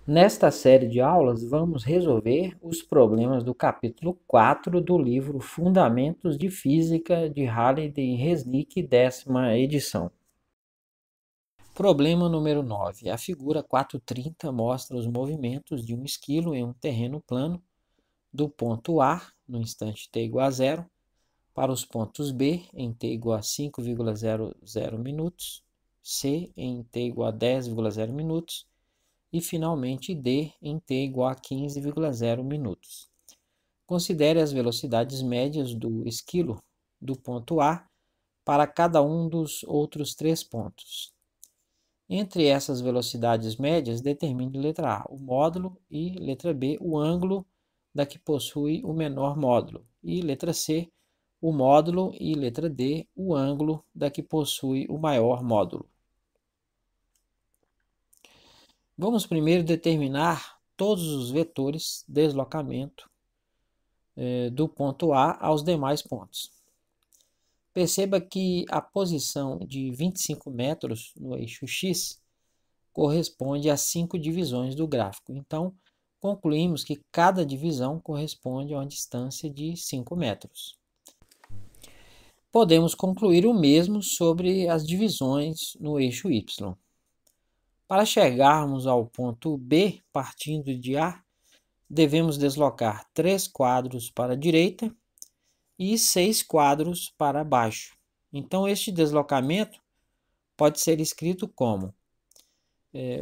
Nesta série de aulas, vamos resolver os problemas do capítulo 4 do livro Fundamentos de Física de Halliday e Resnick, 10ª edição. Problema número 9. A figura 4.30 mostra os movimentos de um esquilo em um terreno plano do ponto A, no instante t igual a 0, para os pontos B, em t igual a 5,00 minutos, C, em t igual a 10,0 minutos, e finalmente D em t igual a 15,0 minutos. Considere as velocidades médias do esquilo do ponto A para cada um dos outros 3 pontos. Entre essas velocidades médias, determine letra A o módulo e letra B o ângulo da que possui o menor módulo e letra C o módulo e letra D o ângulo da que possui o maior módulo. Vamos primeiro determinar todos os vetores de deslocamento do ponto A aos demais pontos. Perceba que a posição de 25 metros no eixo X corresponde a 5 divisões do gráfico. Então, concluímos que cada divisão corresponde a uma distância de 5 metros. Podemos concluir o mesmo sobre as divisões no eixo Y. Para chegarmos ao ponto B, partindo de A, devemos deslocar 3 quadros para a direita e 6 quadros para baixo. Então, este deslocamento pode ser escrito como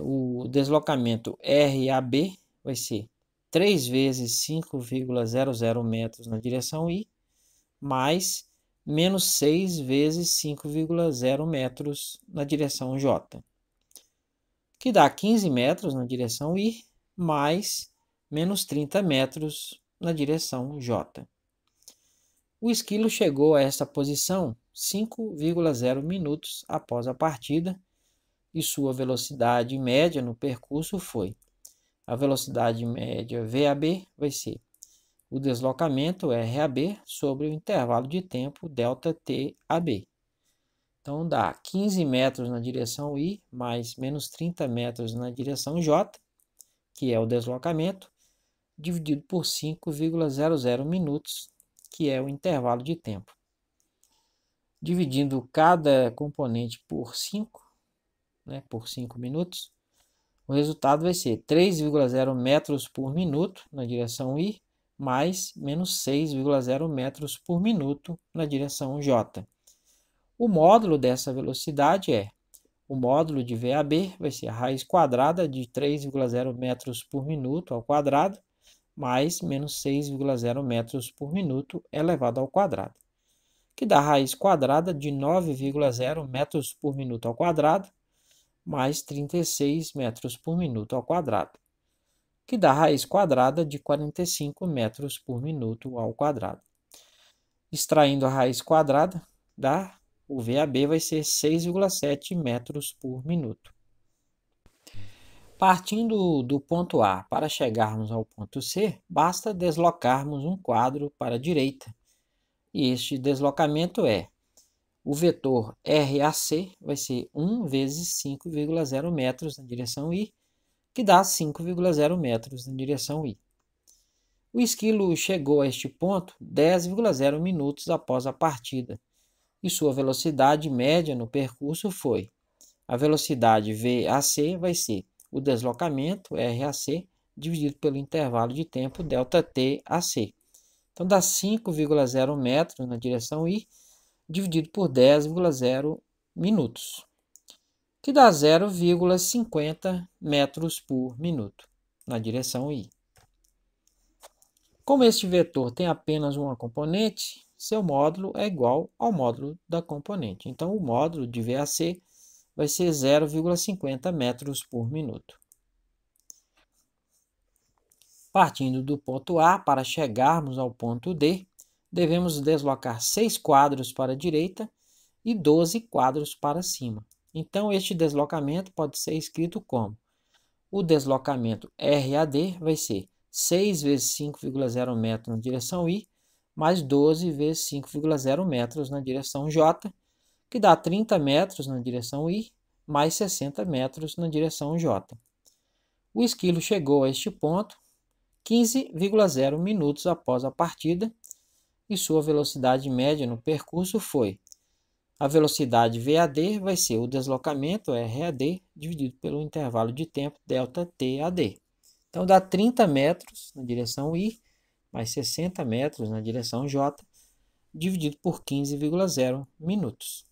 o deslocamento RAB vai ser 3 vezes 5,00 metros na direção I, mais menos 6 vezes 5,0 metros na direção J, que dá 15 metros na direção I, mais menos 30 metros na direção J. O esquilo chegou a esta posição 5,0 minutos após a partida e sua velocidade média no percurso foi: a velocidade média VAB vai ser o deslocamento RAB sobre o intervalo de tempo ΔTAB. Então dá 15 metros na direção I, mais menos 30 metros na direção J, que é o deslocamento, dividido por 5,00 minutos, que é o intervalo de tempo. Dividindo cada componente por 5, por 5 minutos, o resultado vai ser 3,0 metros por minuto na direção I, mais menos 6,0 metros por minuto na direção J. O módulo dessa velocidade é o módulo de VAB, vai ser a raiz quadrada de 3,0 metros por minuto ao quadrado, mais menos 6,0 metros por minuto elevado ao quadrado, que dá a raiz quadrada de 9,0 metros por minuto ao quadrado, mais 36 metros por minuto ao quadrado, que dá a raiz quadrada de 45 metros por minuto ao quadrado. Extraindo a raiz quadrada, o VAB vai ser 6,7 metros por minuto. Partindo do ponto A para chegarmos ao ponto C, basta deslocarmos um quadro para a direita. E este deslocamento é o vetor RAC, vai ser 1 vezes 5,0 metros na direção I, que dá 5,0 metros na direção I. O esquilo chegou a este ponto 10,0 minutos após a partida, e sua velocidade média no percurso foi: a velocidade VAC vai ser o deslocamento RAC dividido pelo intervalo de tempo ΔTAC. Então dá 5,0 metros na direção I dividido por 10,0 minutos, que dá 0,50 metros por minuto na direção I. Como este vetor tem apenas uma componente, seu módulo é igual ao módulo da componente. Então, o módulo de VAC vai ser 0,50 metros por minuto. Partindo do ponto A para chegarmos ao ponto D, devemos deslocar 6 quadros para a direita e 12 quadros para cima. Então, este deslocamento pode ser escrito como: o deslocamento RAD vai ser 6 vezes 5,0 metros na direção I, mais 12 vezes 5,0 metros na direção J, que dá 30 metros na direção I, mais 60 metros na direção J. O esquilo chegou a este ponto 15,0 minutos após a partida e sua velocidade média no percurso foi: a velocidade VAD vai ser o deslocamento RAD dividido pelo intervalo de tempo ΔTAD. Então dá 30 metros na direção I mais 60 metros na direção J dividido por 15,0 minutos.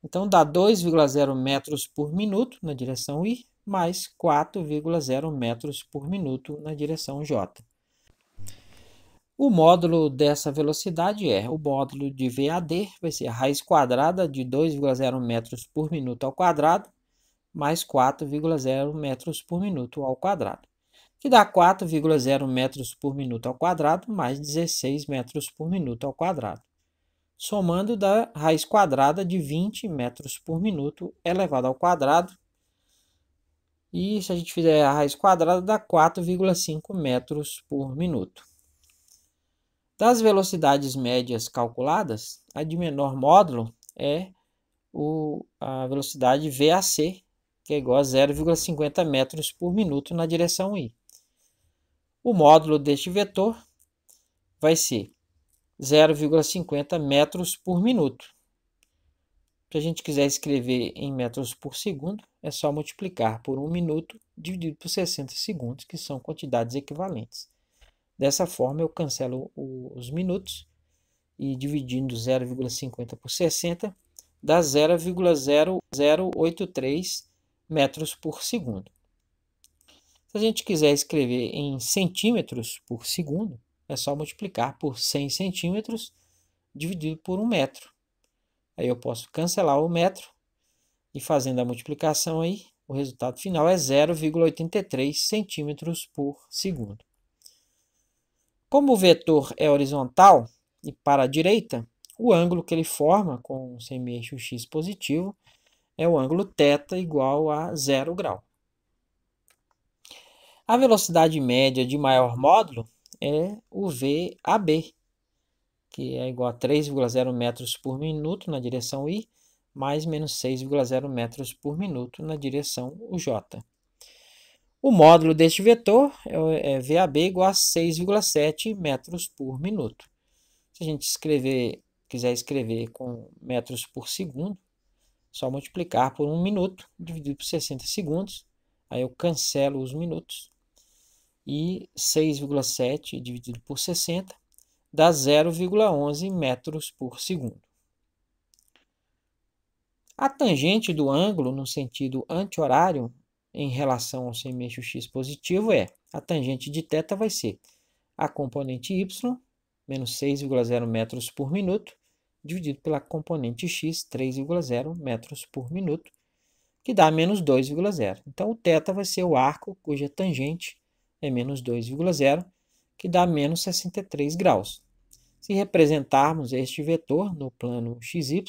Então dá 2,0 metros por minuto na direção I mais 4,0 metros por minuto na direção J. O módulo dessa velocidade o módulo de VAD, vai ser a raiz quadrada de 2,0 metros por minuto ao quadrado, mais 4,0 metros por minuto ao quadrado, que dá 4,0 metros por minuto ao quadrado, mais 16 metros por minuto ao quadrado. Somando dá raiz quadrada de 20 metros por minuto elevado ao quadrado, e se a gente fizer a raiz quadrada, dá 4,5 metros por minuto. Das velocidades médias calculadas, a de menor módulo é a velocidade VAC, que é igual a 0,50 metros por minuto na direção I. O módulo deste vetor vai ser 0,50 metros por minuto. Se a gente quiser escrever em metros por segundo, é só multiplicar por 1 minuto dividido por 60 segundos, que são quantidades equivalentes. Dessa forma, eu cancelo os minutos e dividindo 0,50 por 60, dá 0,0083 metros por segundo. Se a gente quiser escrever em centímetros por segundo, é só multiplicar por 100 centímetros dividido por 1 metro. Aí eu posso cancelar o metro e fazendo a multiplicação aí, o resultado final é 0,83 centímetros por segundo. Como o vetor é horizontal e para a direita, o ângulo que ele forma com o semi-eixo x positivo é o ângulo θ igual a 0 grau. A velocidade média de maior módulo é o VAB, que é igual a 3,0 metros por minuto na direção I, mais menos 6,0 metros por minuto na direção J. O módulo deste vetor é VAB igual a 6,7 metros por minuto. Se a gente quiser escrever com metros por segundo, só multiplicar por 1 minuto dividido por 60 segundos. Aí eu cancelo os minutos. E 6,7 dividido por 60 dá 0,11 metros por segundo. A tangente do ângulo no sentido anti-horário em relação ao semi-eixo x positivo a tangente de θ vai ser a componente y, menos 6,0 metros por minuto, dividido pela componente x, 3,0 metros por minuto, que dá menos 2,0. Então, o θ vai ser o arco cuja tangente é menos 2,0, que dá menos 63 graus. Se representarmos este vetor no plano XY,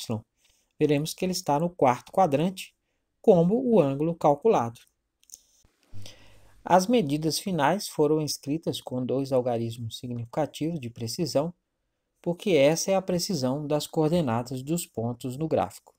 veremos que ele está no quarto quadrante, como o ângulo calculado. As medidas finais foram escritas com 2 algarismos significativos de precisão, porque essa é a precisão das coordenadas dos pontos no gráfico.